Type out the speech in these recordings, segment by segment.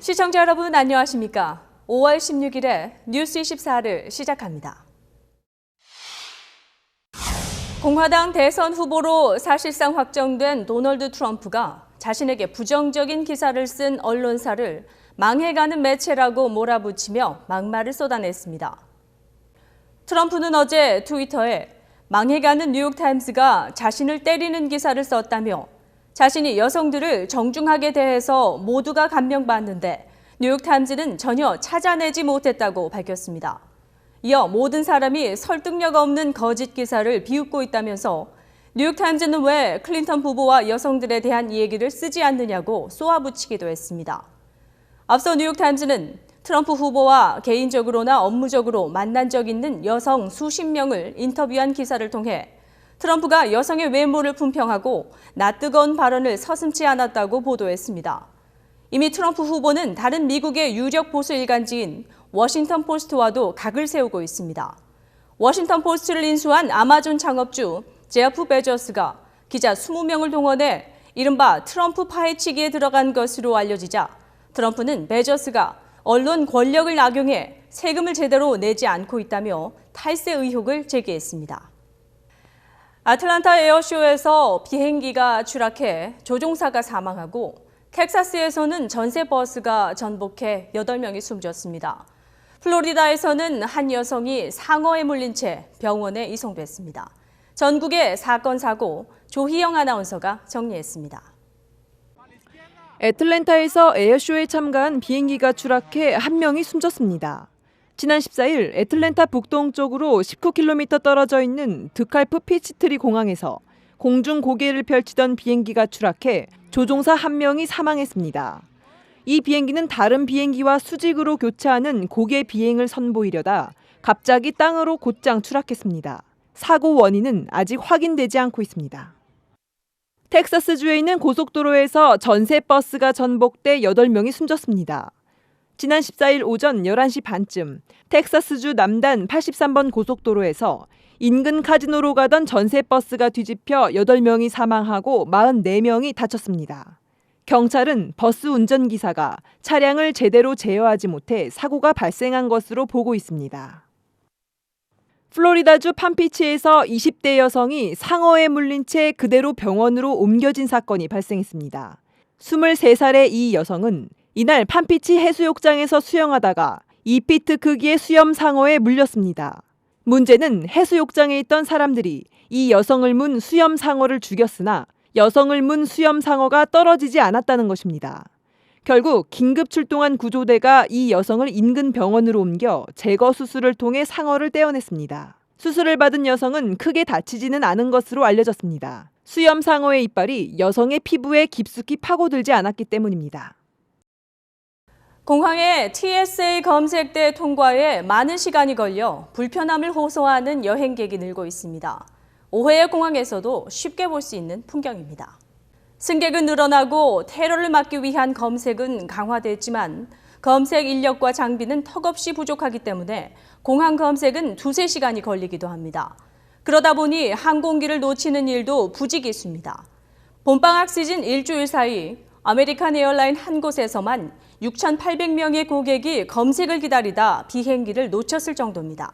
시청자 여러분 안녕하십니까? 5월 16일에 뉴스 24를 시작합니다. 공화당 대선 후보로 사실상 확정된 도널드 트럼프가 자신에게 부정적인 기사를 쓴 언론사를 망해가는 매체라고 몰아붙이며 막말을 쏟아냈습니다. 트럼프는 어제 트위터에 망해가는 뉴욕타임스가 자신을 때리는 기사를 썼다며 자신이 여성들을 정중하게 대해서 모두가 감명받는데 뉴욕타임즈는 전혀 찾아내지 못했다고 밝혔습니다. 이어 모든 사람이 설득력 없는 거짓 기사를 비웃고 있다면서 뉴욕타임즈는 왜 클린턴 부부와 여성들에 대한 얘기를 쓰지 않느냐고 쏘아붙이기도 했습니다. 앞서 뉴욕타임즈는 트럼프 후보와 개인적으로나 업무적으로 만난 적 있는 여성 수십 명을 인터뷰한 기사를 통해 트럼프가 여성의 외모를 품평하고 낯뜨거운 발언을 서슴지 않았다고 보도했습니다. 이미 트럼프 후보는 다른 미국의 유력 보수 일간지인 워싱턴 포스트와도 각을 세우고 있습니다. 워싱턴 포스트를 인수한 아마존 창업주 제프 베조스가 기자 20명을 동원해 이른바 트럼프 파헤치기에 들어간 것으로 알려지자 트럼프는 베조스가 언론 권력을 악용해 세금을 제대로 내지 않고 있다며 탈세 의혹을 제기했습니다. 아틀란타 에어쇼에서 비행기가 추락해 조종사가 사망하고 텍사스에서는 전세 버스가 전복해 8명이 숨졌습니다. 플로리다에서는 한 여성이 상어에 물린 채 병원에 이송됐습니다. 전국의 사건 사고 조희영 아나운서가 정리했습니다. 애틀랜타에서 에어쇼에 참가한 비행기가 추락해 한 명이 숨졌습니다. 지난 14일 애틀랜타 북동쪽으로 19km 떨어져 있는 드칼프 피치트리 공항에서 공중 고개를 펼치던 비행기가 추락해 조종사 한 명이 사망했습니다. 이 비행기는 다른 비행기와 수직으로 교차하는 고개 비행을 선보이려다 갑자기 땅으로 곧장 추락했습니다. 사고 원인은 아직 확인되지 않고 있습니다. 텍사스주에 있는 고속도로에서 전세 버스가 전복돼 8명이 숨졌습니다. 지난 14일 오전 11시 반쯤 텍사스주 남단 83번 고속도로에서 인근 카지노로 가던 전세 버스가 뒤집혀 8명이 사망하고 44명이 다쳤습니다. 경찰은 버스 운전기사가 차량을 제대로 제어하지 못해 사고가 발생한 것으로 보고 있습니다. 플로리다주 팜피치에서 20대 여성이 상어에 물린 채 그대로 병원으로 옮겨진 사건이 발생했습니다. 23살의 이 여성은 이날 팜피치 해수욕장에서 수영하다가 2피트 크기의 수염 상어에 물렸습니다. 문제는 해수욕장에 있던 사람들이 이 여성을 문 수염 상어를 죽였으나 여성을 문 수염 상어가 떨어지지 않았다는 것입니다. 결국 긴급 출동한 구조대가 이 여성을 인근 병원으로 옮겨 제거 수술을 통해 상어를 떼어냈습니다. 수술을 받은 여성은 크게 다치지는 않은 것으로 알려졌습니다. 수염 상어의 이빨이 여성의 피부에 깊숙이 파고들지 않았기 때문입니다. 공항의 TSA 검색대 통과에 많은 시간이 걸려 불편함을 호소하는 여행객이 늘고 있습니다. 오해의 공항에서도 쉽게 볼 수 있는 풍경입니다. 승객은 늘어나고 테러를 막기 위한 검색은 강화됐지만 검색 인력과 장비는 턱없이 부족하기 때문에 공항 검색은 2-3시간이 걸리기도 합니다. 그러다 보니 항공기를 놓치는 일도 부지기수입니다. 봄방학 시즌 일주일 사이 아메리칸 에어라인 한 곳에서만 6,800명의 고객이 검색을 기다리다 비행기를 놓쳤을 정도입니다.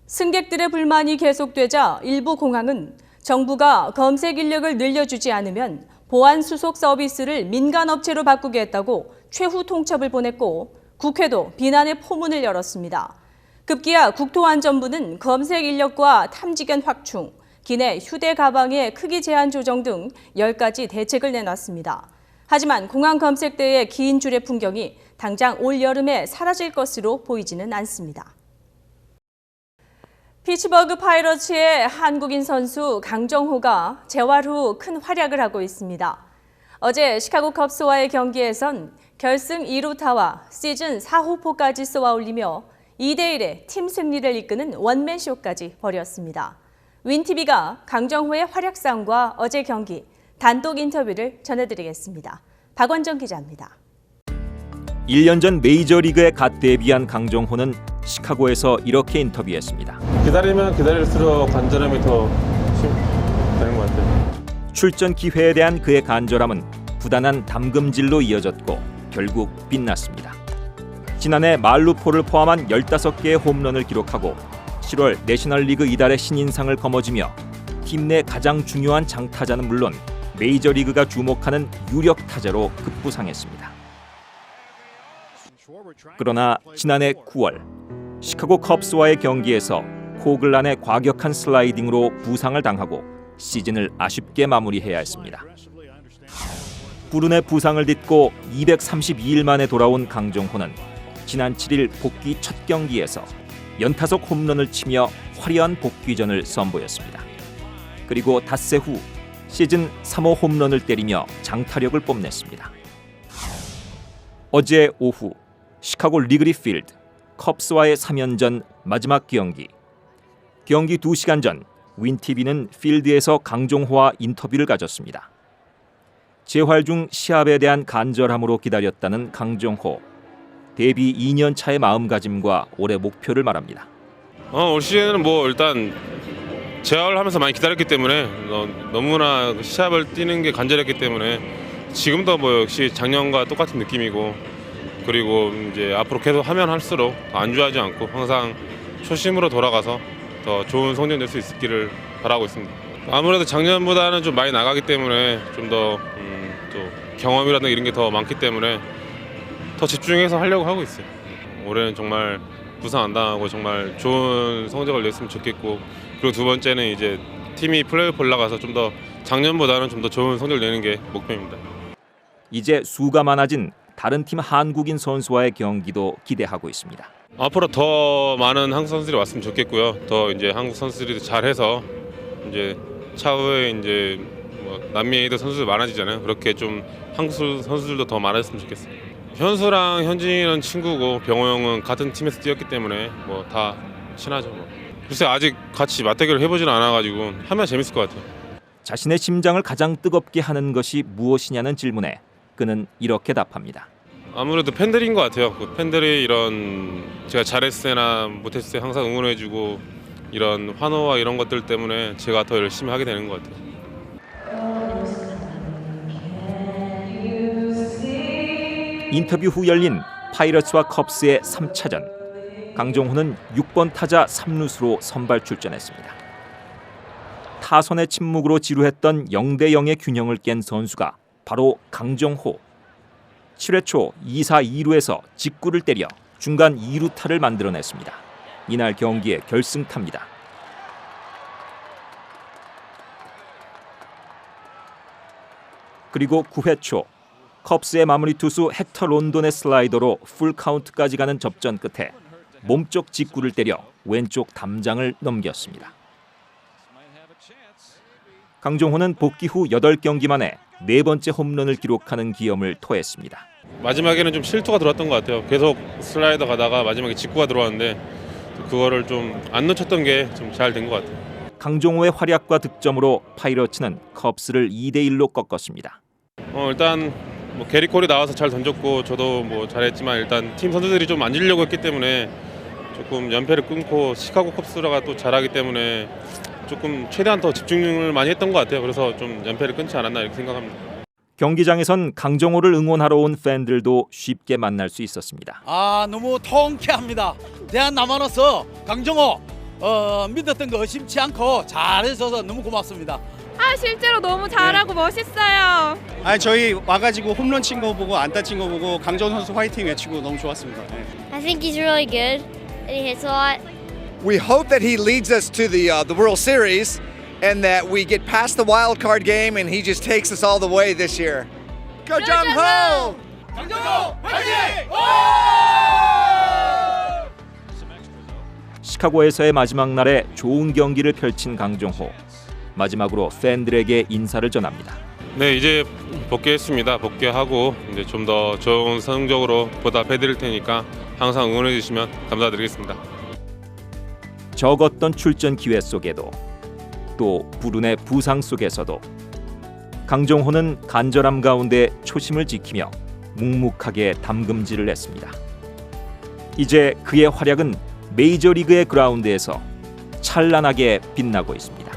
승객들의 불만이 계속되자 일부 공항은 정부가 검색 인력을 늘려주지 않으면 보안 수속 서비스를 민간업체로 바꾸겠다고 최후 통첩을 보냈고 국회도 비난의 포문을 열었습니다. 급기야 국토안전부는 검색 인력과 탐지견 확충, 기내 휴대 가방의 크기 제한 조정 등 10가지 대책을 내놨습니다. 하지만 공항 검색대의 긴 줄의 풍경이 당장 올 여름에 사라질 것으로 보이지는 않습니다. 피츠버그 파이러츠의 한국인 선수 강정호가 재활 후 큰 활약을 하고 있습니다. 어제 시카고 컵스와의 경기에선 결승 2루타와 시즌 4호포까지 쏘아올리며 2대1의 팀 승리를 이끄는 원맨쇼까지 벌였습니다. 윈TV가 강정호의 활약상과 어제 경기, 단독 인터뷰를 전해드리겠습니다. 박원정 기자입니다. 1년 전 메이저리그에 갓 데뷔한 강정호는 시카고에서 이렇게 인터뷰했습니다. 기다리면 기다릴수록 간절함이 더 되는 것 같아요. 출전 기회에 대한 그의 간절함은 부단한 담금질로 이어졌고 결국 빛났습니다. 지난해 말루포를 포함한 15개의 홈런을 기록하고 7월 내셔널리그 이달의 신인상을 거머쥐며 팀 내 가장 중요한 장타자는 물론 메이저리그가 주목하는 유력 타자로 급부상했습니다. 그러나 지난해 9월 시카고 컵스와의 경기에서 코글란의 과격한 슬라이딩으로 부상을 당하고 시즌을 아쉽게 마무리해야 했습니다. 불운의 부상을 딛고 232일 만에 돌아온 강정호는 지난 7일 복귀 첫 경기에서 연타석 홈런을 치며 화려한 복귀전을 선보였습니다. 그리고 닷새 후 시즌 3호 홈런을 때리며 장타력을 뽐냈습니다. 어제 오후 시카고 리그리 필드 컵스와의 3연전 마지막 경기 2시간 전 윈티비는 필드에서 강정호와 인터뷰를 가졌습니다. 재활 중 시합에 대한 간절함으로 기다렸다는 강정호. 데뷔 2년 차의 마음가짐과 올해 목표를 말합니다. 올 시즌은 뭐 일단 재활을 하면서 많이 기다렸기 때문에 너무나 시합을 뛰는 게 간절했기 때문에 지금도 뭐 역시 작년과 똑같은 느낌이고, 그리고 이제 앞으로 계속 하면 할수록 안주하지 않고 항상 초심으로 돌아가서 더 좋은 성적 낼 수 있기를 바라고 있습니다. 아무래도 작년보다는 좀 많이 나가기 때문에 좀 더 또 경험이라든가 이런 게 더 많기 때문에 더 집중해서 하려고 하고 있어요. 올해는 정말 부상 안 당하고 정말 좋은 성적을 냈으면 좋겠고, 그리고 두 번째는 이제 팀이 플레이오프 올라가서 좀 더 작년보다는 좀 더 좋은 성적을 내는 게 목표입니다. 이제 수가 많아진 다른 팀 한국인 선수와의 경기도 기대하고 있습니다. 앞으로 더 많은 한국 선수들이 왔으면 좋겠고요. 더 이제 한국 선수들이 잘해서 이제 차후에 이제 뭐 남미에도 선수들 많아지잖아요. 그렇게 좀 한국 선수들도 더 많았으면 좋겠어요. 현수랑 현진이는 친구고 병호 형은 같은 팀에서 뛰었기 때문에 뭐 다 친하죠. 뭐. 글쎄 아직 같이 맞대결을 해보지는 않아가지고 하면 재밌을 것 같아요. 자신의 심장을 가장 뜨겁게 하는 것이 무엇이냐는 질문에 그는 이렇게 답합니다. 아무래도 팬들인 것 같아요. 그 팬들이 이런 제가 잘했을 때나 못했을 때 항상 응원해주고 이런 환호와 이런 것들 때문에 제가 더 열심히 하게 되는 것 같아요. 인터뷰 후 열린 파이러츠와 컵스의 3차전. 강정호는 6번 타자 3루수로 선발 출전했습니다. 타선의 침묵으로 지루했던 0대0의 균형을 깬 선수가 바로 강정호. 7회 초 2사 2루에서 직구를 때려 중간 2루타를 만들어냈습니다. 이날 경기의 결승타입니다. 그리고 9회 초 컵스의 마무리 투수 헥터 론돈의 슬라이더로 풀카운트까지 가는 접전 끝에 몸쪽 직구를 때려 왼쪽 담장을 넘겼습니다. 강정호는 복귀 후 8경기 만에 4번째 홈런을 기록하는 기염을 토했습니다. 마지막에는 좀 실투가 들어왔던 것 같아요. 계속 슬라이더 가다가 마지막에 직구가 들어왔는데 그거를 좀 안 놓쳤던 게 좀 잘 된 것 같아요. 강정호의 활약과 득점으로 파이러츠는 컵스를 2대1로 꺾었습니다. 일단 뭐 게리 콜이 나와서 잘 던졌고 저도 뭐 잘했지만 일단 팀 선수들이 좀 안 지려고 했기 때문에 조금 연패를 끊고 시카고 컵스가 또 잘하기 때문에 조금 최대한 더 집중을 많이 했던 것 같아요. 그래서 좀 연패를 끊지 않았나 이렇게 생각합니다. 경기장에선 강정호를 응원하러 온 팬들도 쉽게 만날 수 있었습니다. 너무 통쾌합니다. 대한 남한으로서 강정호 믿었던 거 의심치 않고 잘해줘서 너무 고맙습니다. 실제로 너무 잘하고 멋있어요. 저희 와가지고 홈런 친 거 보고 안타 친 거 보고 강정호 선수 화이팅 외치고 너무 좋았습니다. I think he's really good and he hits a lot. We hope that he leads us to the World Series and that we get past the wild card game and he just takes us all the way this year. Go Jung-ho! 강정호 화이팅! 시카고에서의 마지막 날에 좋은 경기를 펼친 강정호. 마지막으로 팬들에게 인사를 전합니다. 네, 이제 복귀했습니다. 복귀하고 이제 좀 더 좋은 성적으로 보답해드릴 테니까 항상 응원해 주시면 감사드리겠습니다. 적었던 출전 기회 속에도 또 불운의 부상 속에서도 강정호는 간절함 가운데 초심을 지키며 묵묵하게 담금질을 했습니다. 이제 그의 활약은 메이저리그의 그라운드에서 찬란하게 빛나고 있습니다.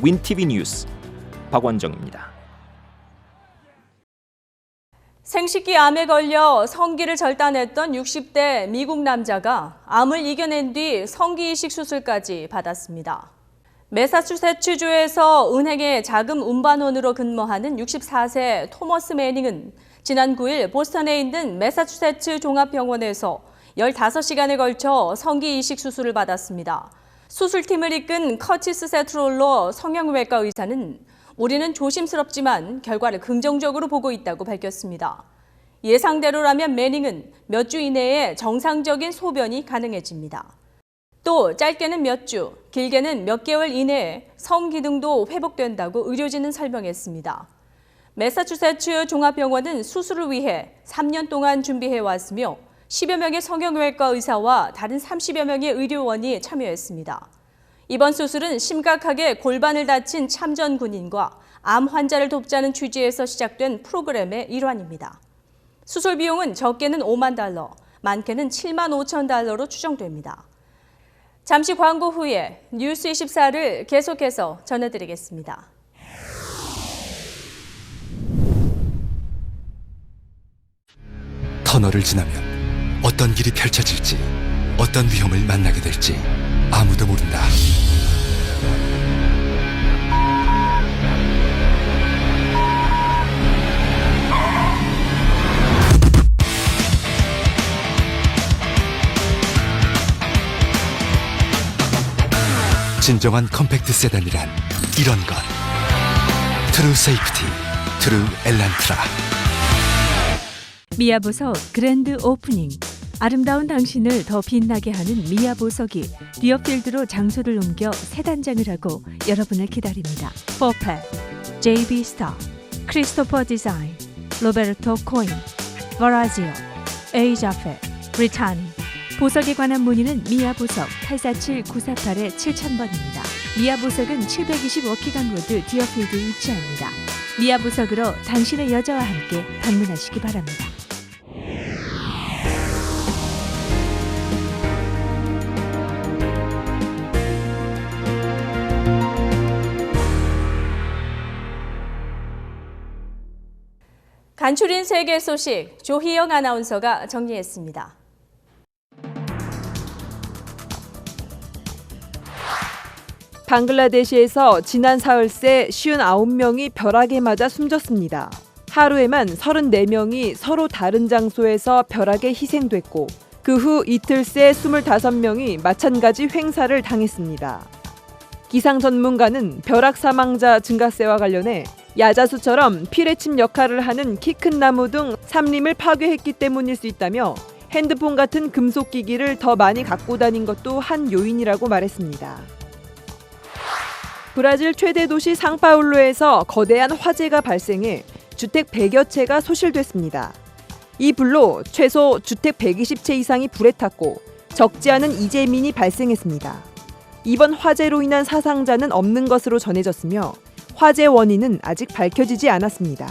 윈티비 뉴스 박원정입니다. 생식기 암에 걸려 성기를 절단했던 60대 미국 남자가 암을 이겨낸 뒤 성기 이식 수술까지 받았습니다. 매사추세츠주에서 은행의 자금 운반원으로 근무하는 64세 토머스 매닝은 지난 9일 보스턴에 있는 매사추세츠 종합병원에서 15시간에 걸쳐 성기 이식 수술을 받았습니다. 수술팀을 이끈 커티스 세트롤러 성형외과 의사는 우리는 조심스럽지만 결과를 긍정적으로 보고 있다고 밝혔습니다. 예상대로라면 매닝은 몇 주 이내에 정상적인 소변이 가능해집니다. 또 짧게는 몇 주, 길게는 몇 개월 이내에 성 기능도 회복된다고 의료진은 설명했습니다. 매사추세츠 종합병원은 수술을 위해 3년 동안 준비해왔으며 10여 명의 성형외과 의사와 다른 30여 명의 의료원이 참여했습니다. 이번 수술은 심각하게 골반을 다친 참전 군인과 암 환자를 돕자는 취지에서 시작된 프로그램의 일환입니다. 수술 비용은 적게는 $50,000, 많게는 $75,000로 추정됩니다. 잠시 광고 후에 뉴스24를 계속해서 전해드리겠습니다. 터널을 지나면 어떤 길이 펼쳐질지, 어떤 위험을 만나게 될지 아무도 모른다. 진정한 컴팩트 세단이란 이런 것. 트루 세이프티, 트루 엘란트라. 미아 보석 그랜드 오프닝. 아름다운 당신을 더 빛나게 하는 미아 보석이 리어필드로 장소를 옮겨 새 단장을 하고 여러분을 기다립니다. 포펫, JB 스타, 크리스토퍼 디자인, 로베르토 코인, 버라지오, 에이자페, 브리타니. 보석에 관한 문의는 미아 보석 847-948-7000번입니다. 미아 보석은 720 워키간 로드 디어필드에 위치합니다. 미아 보석으로 당신의 여자와 함께 방문하시기 바랍니다. 간추린 세계 소식 조희영 아나운서가 정리했습니다. 방글라데시에서 지난 사흘 새 59명이 벼락에 맞아 숨졌습니다. 하루에만 34명이 서로 다른 장소에서 벼락에 희생됐고 그 후 이틀 새 25명이 마찬가지 횡사를 당했습니다. 기상 전문가는 벼락 사망자 증가세와 관련해 야자수처럼 피뢰침 역할을 하는 키 큰 나무 등 산림을 파괴했기 때문일 수 있다며 핸드폰 같은 금속기기를 더 많이 갖고 다닌 것도 한 요인이라고 말했습니다. 브라질 최대 도시 상파울루에서 거대한 화재가 발생해 주택 100여 채가 소실됐습니다. 이 불로 최소 주택 120채 이상이 불에 탔고 적지 않은 이재민이 발생했습니다. 이번 화재로 인한 사상자는 없는 것으로 전해졌으며 화재 원인은 아직 밝혀지지 않았습니다.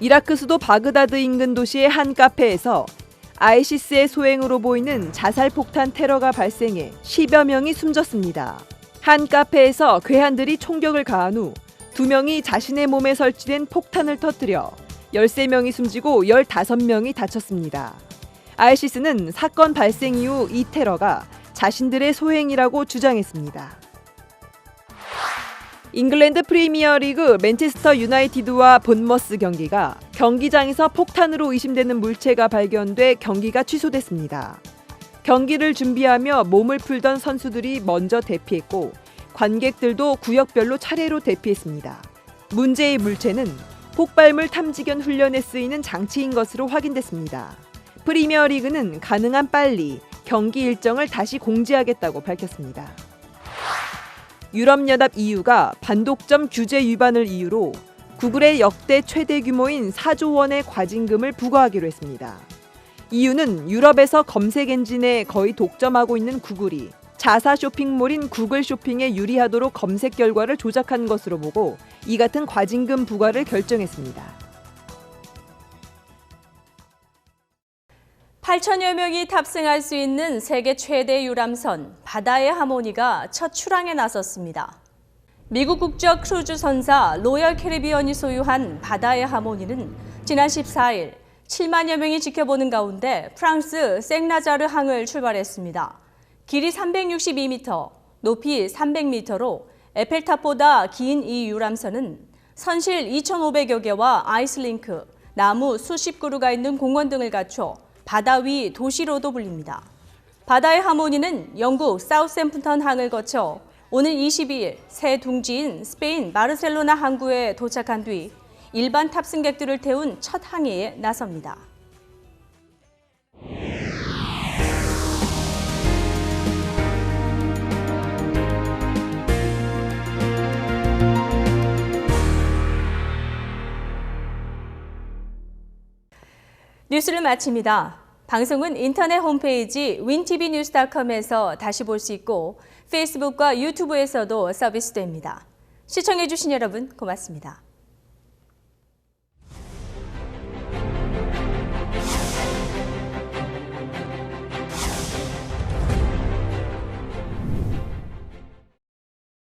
이라크 수도 바그다드 인근 도시의 한 카페에서 ISIS의 소행으로 보이는 자살폭탄 테러가 발생해 10여 명이 숨졌습니다. 한 카페에서 괴한들이 총격을 가한 후 2명이 자신의 몸에 설치된 폭탄을 터뜨려 13명이 숨지고 15명이 다쳤습니다. ISIS는 사건 발생 이후 이 테러가 자신들의 소행이라고 주장했습니다. 잉글랜드 프리미어리그 맨체스터 유나이티드와 본머스 경기가 경기장에서 폭탄으로 의심되는 물체가 발견돼 경기가 취소됐습니다. 경기를 준비하며 몸을 풀던 선수들이 먼저 대피했고 관객들도 구역별로 차례로 대피했습니다. 문제의 물체는 폭발물 탐지견 훈련에 쓰이는 장치인 것으로 확인됐습니다. 프리미어리그는 가능한 빨리 경기 일정을 다시 공지하겠다고 밝혔습니다. 유럽연합 EU가 반독점 규제 위반을 이유로 구글의 역대 최대 규모인 4조 원의 과징금을 부과하기로 했습니다. EU는 유럽에서 검색 엔진에 거의 독점하고 있는 구글이 자사 쇼핑몰인 구글 쇼핑에 유리하도록 검색 결과를 조작한 것으로 보고 이 같은 과징금 부과를 결정했습니다. 8천여 명이 탑승할 수 있는 세계 최대 유람선 바다의 하모니가 첫 출항에 나섰습니다. 미국 국적 크루즈 선사 로열 캐리비언이 소유한 바다의 하모니는 지난 14일 7만여 명이 지켜보는 가운데 프랑스 생나자르 항을 출발했습니다. 길이 362m, 높이 300m로 에펠탑보다 긴 이 유람선은 선실 2,500여 개와 아이스링크, 나무 수십 그루가 있는 공원 등을 갖춰 바다 위 도시로도 불립니다. 바다의 하모니는 영국 사우샘프턴 항을 거쳐 오는 22일 새 둥지인 스페인 바르셀로나 항구에 도착한 뒤 일반 탑승객들을 태운 첫 항해에 나섭니다. 뉴스를 마칩니다. 방송은 인터넷 홈페이지 wintvnews.com에서 다시 볼 수 있고 페이스북과 유튜브에서도 서비스됩니다. 시청해주신 여러분 고맙습니다.